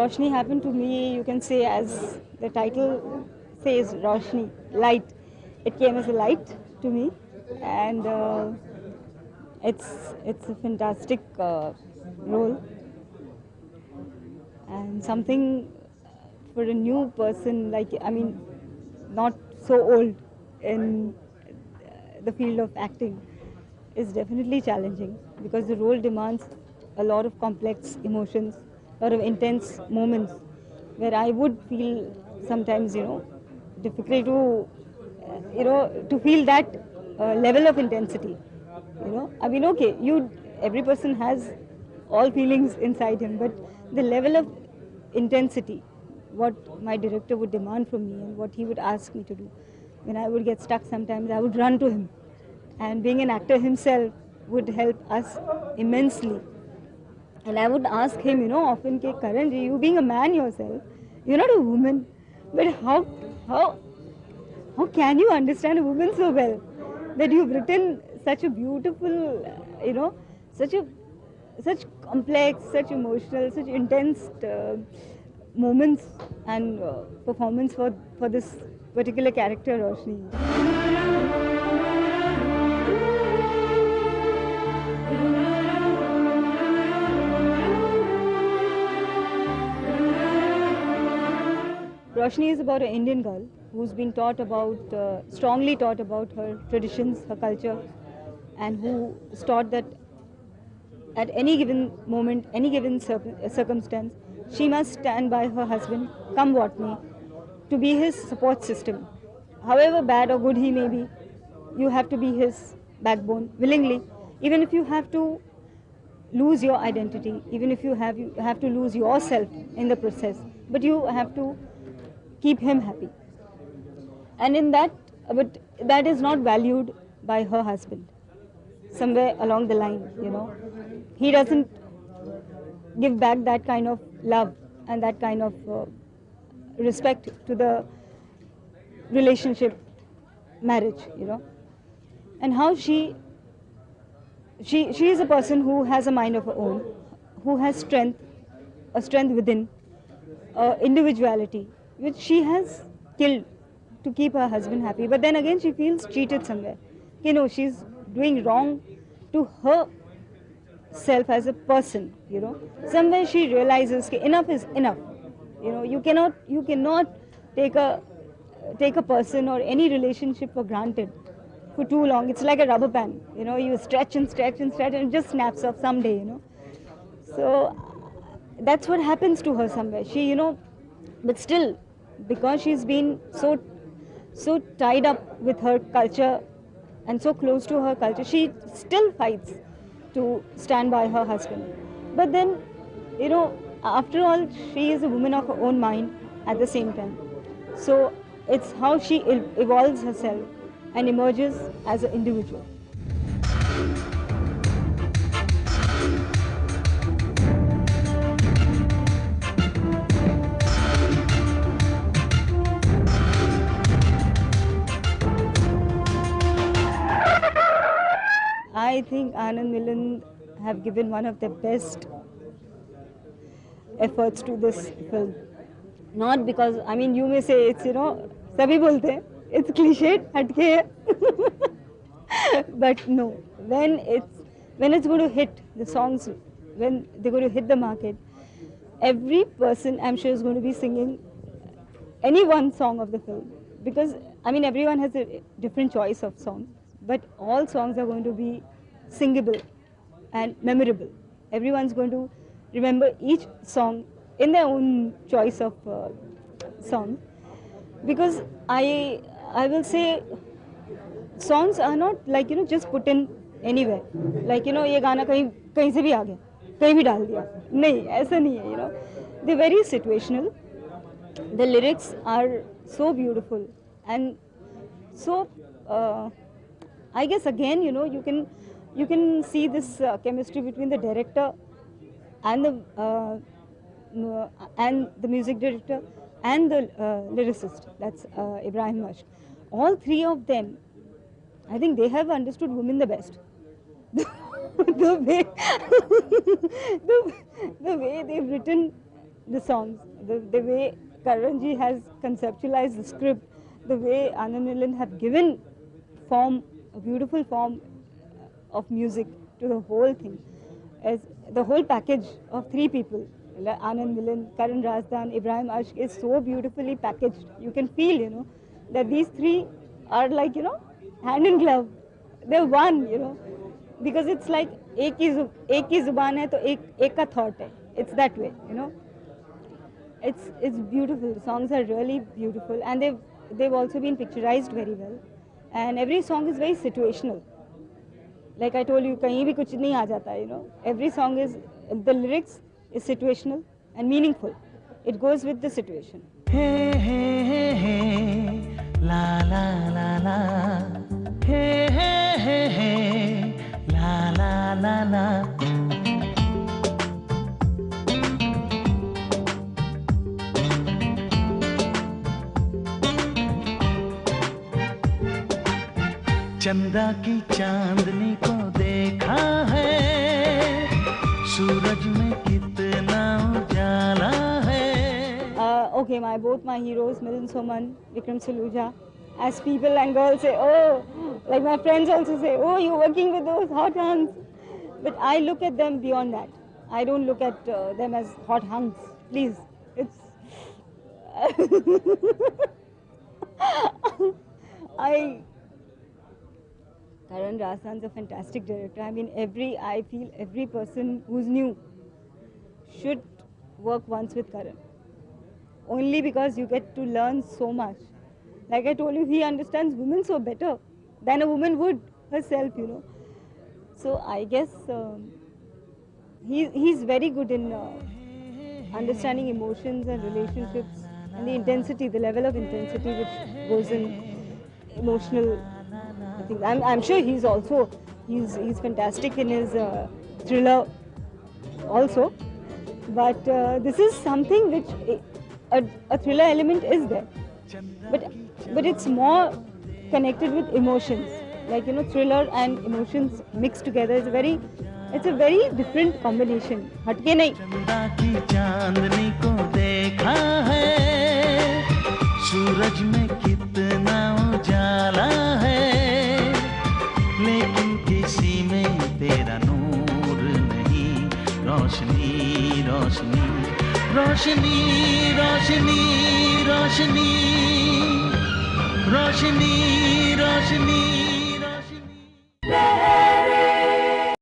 Roshni happened to me, you can say, as the title says, Roshni, light. It came as a light to me, and it's a fantastic role and something for a new person, like, I mean, not so old in the field of acting, is definitely challenging because the role demands a lot of complex emotions, a lot of intense moments where I would feel sometimes, difficult to, to feel that level of intensity. I mean, okay, every person has all feelings inside him, but the level of intensity, what my director would demand from me and what he would ask me to do. When I would get stuck sometimes, I would run to him. And being an actor himself would help us immensely. And I would ask him, often, Karan, you being a man yourself, you're not a woman, but how, how can you understand a woman so well that you've written such a beautiful, such a such complex, such emotional, such intense moments and performance for this particular character, Roshni. Roshni is about an Indian girl who's been taught about, strongly taught about her traditions, her culture, and who is taught that at any given moment, any given circumstance, she must stand by her husband, come what may, to be his support system. However bad or good he may be, you have to be his backbone willingly, even if you have to lose your identity, even if you have to lose yourself in the process, but you have to keep him happy. And in that, but that is not valued by her husband. Somewhere along the line, he doesn't give back that kind of love and that kind of respect to the relationship, marriage, and how she is a person who has a mind of her own, who has strength, a strength within, individuality, which she has killed to keep her husband happy. But then again, she feels cheated somewhere. She's doing wrong to herself as a person. Somewhere she realizes that enough is enough. You cannot take a person or any relationship for granted for too long. It's like a rubber band. You stretch and stretch and stretch, and it just snaps off someday. So that's what happens to her somewhere. But still, because she's been so tied up with her culture and so close to her culture, she still fights to stand by her husband. But then, after all, she is a woman of her own mind at the same time. So it's how she evolves herself and emerges as an individual. I think Anand Milan have given one of the best efforts to this film. Not because, I mean, you may say it's, sabhi bolte hain, it's cliched, hatke hai. But no, when it's going to hit the songs, when they're going to hit the market, every person, I'm sure, is going to be singing any one song of the film. Because, I mean, everyone has a different choice of songs, but all songs are going to be singable and memorable. Everyone's going to remember each song in their own choice of song. Because I will say, songs are not like, just put in anywhere. Like, ये गाना कहीं से भी आ गया, कहीं भी डाल दिया. नहीं, ऐसा नहीं है, They're very situational. The lyrics are so beautiful, and so I guess again, you can see this chemistry between the director and the music director and the lyricist. That's Ibrahim Mashk. All three of them, I think they have understood women the best. the way the way they've written the songs, the way Karanji has conceptualized the script, the way Anand Milan have given form, a beautiful form of music to the whole thing, as the whole package of three people, Anand Milan, Karan Razdan, Ibrahim Ashk, is so beautifully packaged. You can feel, that these three are like, hand in glove. They're one, because it's like एक ही जुबान है तो एक का thought है. It's that way, It's beautiful. The songs are really beautiful, and they've also been picturized very well. And every song is very situational. Like I told you, कहीं भी कुछ नहीं आ जाता, Every song is, the lyrics is situational and meaningful. It goes with the situation. Hey, hey, hey, hey, la, la, la, la. Hey, hey, hey, hey, la, la, la, la. चंदा की चांदनी को देखा है, सूरज में कितना उजाला है. Okay, both my heroes, Milind Soman, Vikram Saluja, as people and girls say, oh, like my friends also say, oh, you're working with those hot hunks. But I look at them beyond that. I don't look at them as hot hunks. Please, it's... Karan Razdan's a fantastic director. I mean, I feel every person who's new should work once with Karan. Only because you get to learn so much. Like I told you, he understands women so better than a woman would herself, So I guess he's very good in understanding emotions and relationships and the intensity, the level of intensity which goes in emotional things. I'm sure he's fantastic in his thriller also, but this is something which a thriller element is there, but it's more connected with emotions, like thriller and emotions mixed together is it's a very different combination. हटके नहीं. चंदा की चांदनी को देखा है, सूरज में कितना उजाला है, लेकिन किसी में तेरा नूर नहीं. रोशनी रोशनी रोशनी रोशनी रोशनी रोशनी रोशनी